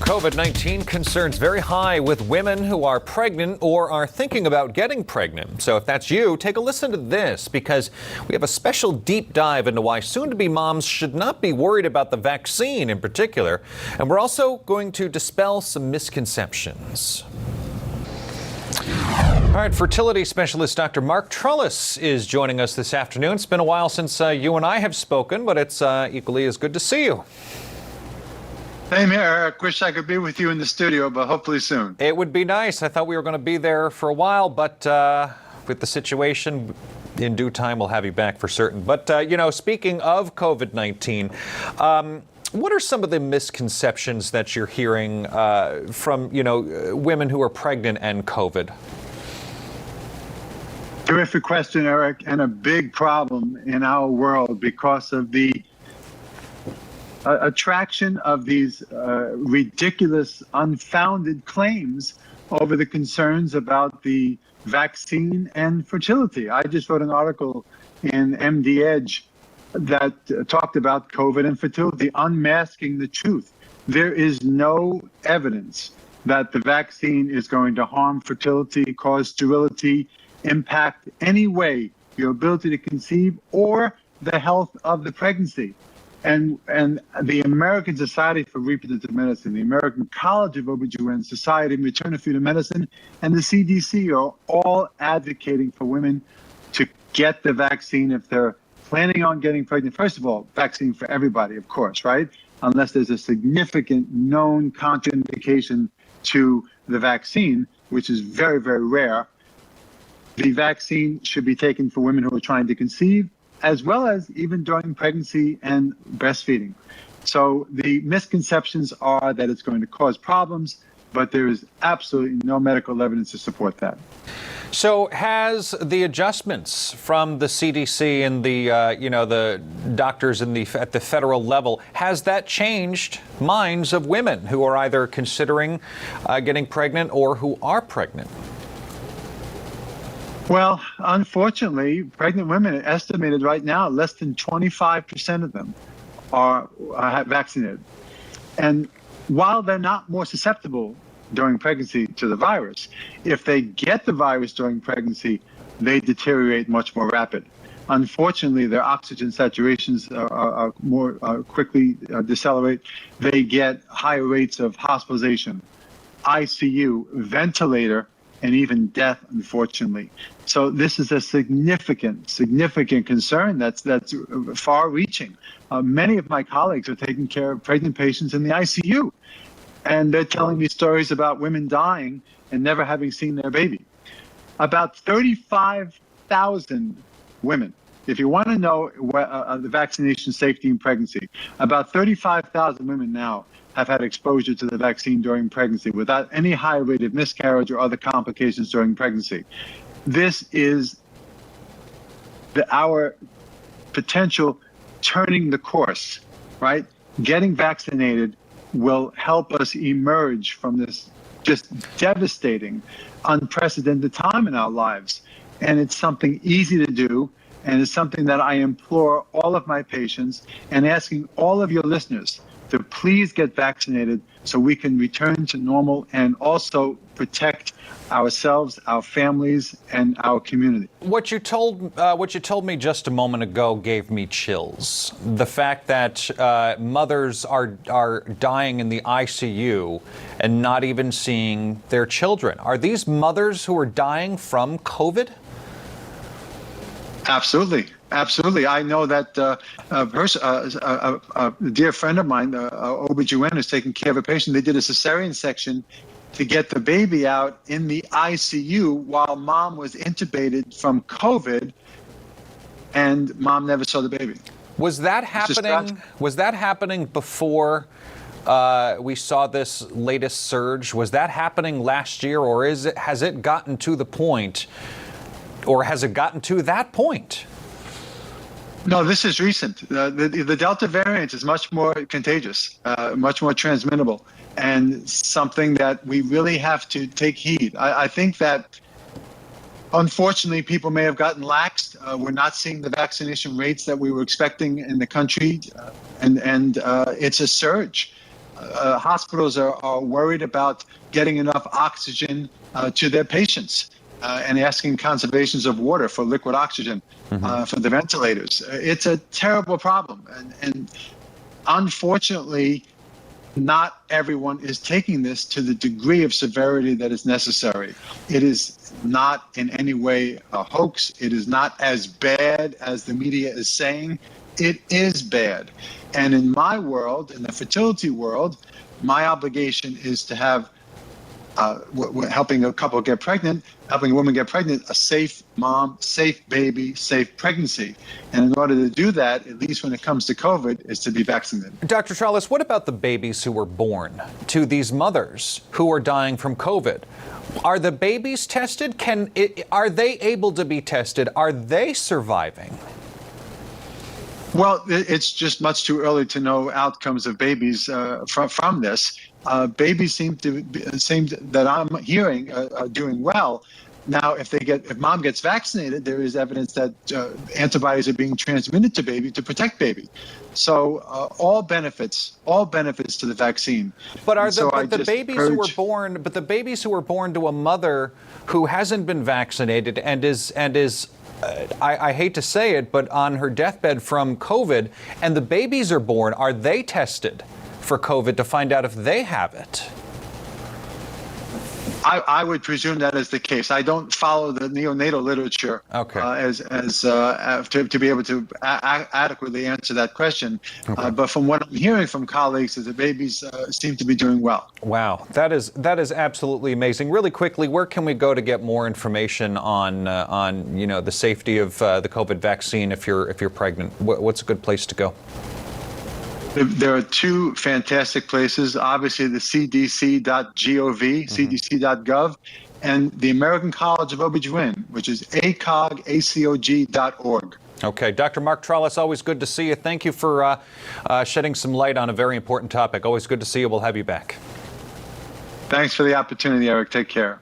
COVID-19 concerns very high with women who are pregnant or are thinking about getting pregnant. So if that's you, take a listen to this, because we have a special deep dive into why soon-to-be moms should not be worried about the vaccine in particular. And we're also going to dispel some misconceptions. All right, fertility specialist Dr. Mark Trolice is joining us this afternoon. It's been a while since you and I have spoken, but it's equally as good to see you. Same here, Eric. Wish I could be with you in the studio, but hopefully soon. It would be nice. I thought we were going to be there for a while, but with the situation, in due time, we'll have you back for certain. But, speaking of COVID-19, what are some of the misconceptions that you're hearing from, women who are pregnant and COVID? Terrific question, Eric, and a big problem in our world because of the attraction of these ridiculous, unfounded claims over the concerns about the vaccine and fertility. I just wrote an article in MD Edge that talked about COVID and fertility, unmasking the truth. There is no evidence that the vaccine is going to harm fertility, cause sterility, impact any way your ability to conceive or the health of the pregnancy. And the American Society for Reproductive Medicine, the American College of OBGYN, Society of Maternal-Fetal Medicine, and the CDC are all advocating for women to get the vaccine if they're planning on getting pregnant. First of all, vaccine for everybody, of course, right? Unless there's a significant known contraindication to the vaccine, which is very, very rare. The vaccine should be taken for women who are trying to conceive, as well as even during pregnancy and breastfeeding. So the misconceptions are that it's going to cause problems, but there is absolutely no medical evidence to support that. So has the adjustments from the CDC and the doctors at the federal level, has that changed minds of women who are either considering getting pregnant or who are pregnant? Well, unfortunately, pregnant women are estimated right now, less than 25% of them are vaccinated. And while they're not more susceptible during pregnancy to the virus, if they get the virus during pregnancy, they deteriorate much more rapid. Unfortunately, their oxygen saturations are more quickly decelerate. They get higher rates of hospitalization, ICU, ventilator, and even death, unfortunately. So this is a significant concern that's far-reaching. Many of my colleagues are taking care of pregnant patients in the ICU, and they're telling me stories about women dying and never having seen their baby. About 35,000 women, if you want to know the vaccination safety in pregnancy, about 35,000 women now have had exposure to the vaccine during pregnancy without any high rate of miscarriage or other complications during pregnancy. This is our potential turning the course, right? Getting vaccinated will help us emerge from this just devastating, unprecedented time in our lives. And it's something easy to do, and it's something that I implore all of my patients and asking all of your listeners to please get vaccinated so we can return to normal and also protect ourselves, our families, and our community. What you told me just a moment ago gave me chills. The fact that mothers are dying in the ICU and not even seeing their children. Are these mothers who are dying from COVID? Absolutely. Absolutely. I know that a dear friend of mine, OBGYN, is taking care of a patient. They did a cesarean section to get the baby out in the ICU while mom was intubated from COVID, and mom never saw the baby. Was that happening? Was that happening before we saw this latest surge? Was that happening last year, or has it gotten to the point, or has it gotten to that point? No, this is recent. The Delta variant is much more contagious, much more transmittable, and something that we really have to take heed. I think that, unfortunately, people may have gotten laxed. We're not seeing the vaccination rates that we were expecting in the country, and it's a surge. hospitals are worried about getting enough oxygen to their patients and asking conservations of water for liquid oxygen for the ventilators. It's a terrible problem. And unfortunately, not everyone is taking this to the degree of severity that is necessary. It is not in any way a hoax. It is not as bad as the media is saying. It is bad. And in my world, in the fertility world, my obligation is to have, helping a couple get pregnant, helping a woman get pregnant, a safe mom, safe baby, safe pregnancy. And in order to do that, at least when it comes to COVID, is to be vaccinated. Dr. Trolice, what about the babies who were born to these mothers who are dying from COVID? Are the babies tested? Are they able to be tested? Are they surviving? Well, it's just much too early to know outcomes of babies from this. Babies seem that I'm hearing are doing well. Now, if mom gets vaccinated, there is evidence that antibodies are being transmitted to baby to protect baby. So all benefits to the vaccine. But the babies who were born to a mother who hasn't been vaccinated and is I hate to say it, but on her deathbed from COVID, and the babies are born, are they tested for COVID to find out if they have it? I would presume that is the case. I don't follow the neonatal literature to be able to adequately answer that question. Okay. But from what I'm hearing from colleagues, is the babies seem to be doing well. Wow, that is absolutely amazing. Really quickly, where can we go to get more information on the safety of the COVID vaccine if you're pregnant? What's a good place to go? There are two fantastic places, obviously the cdc.gov, cdc.gov, and the American College of OB/GYN, which is acog.org. Okay, Dr. Mark Trolice, always good to see you. Thank you for shedding some light on a very important topic. Always good to see you. We'll have you back. Thanks for the opportunity, Eric. Take care.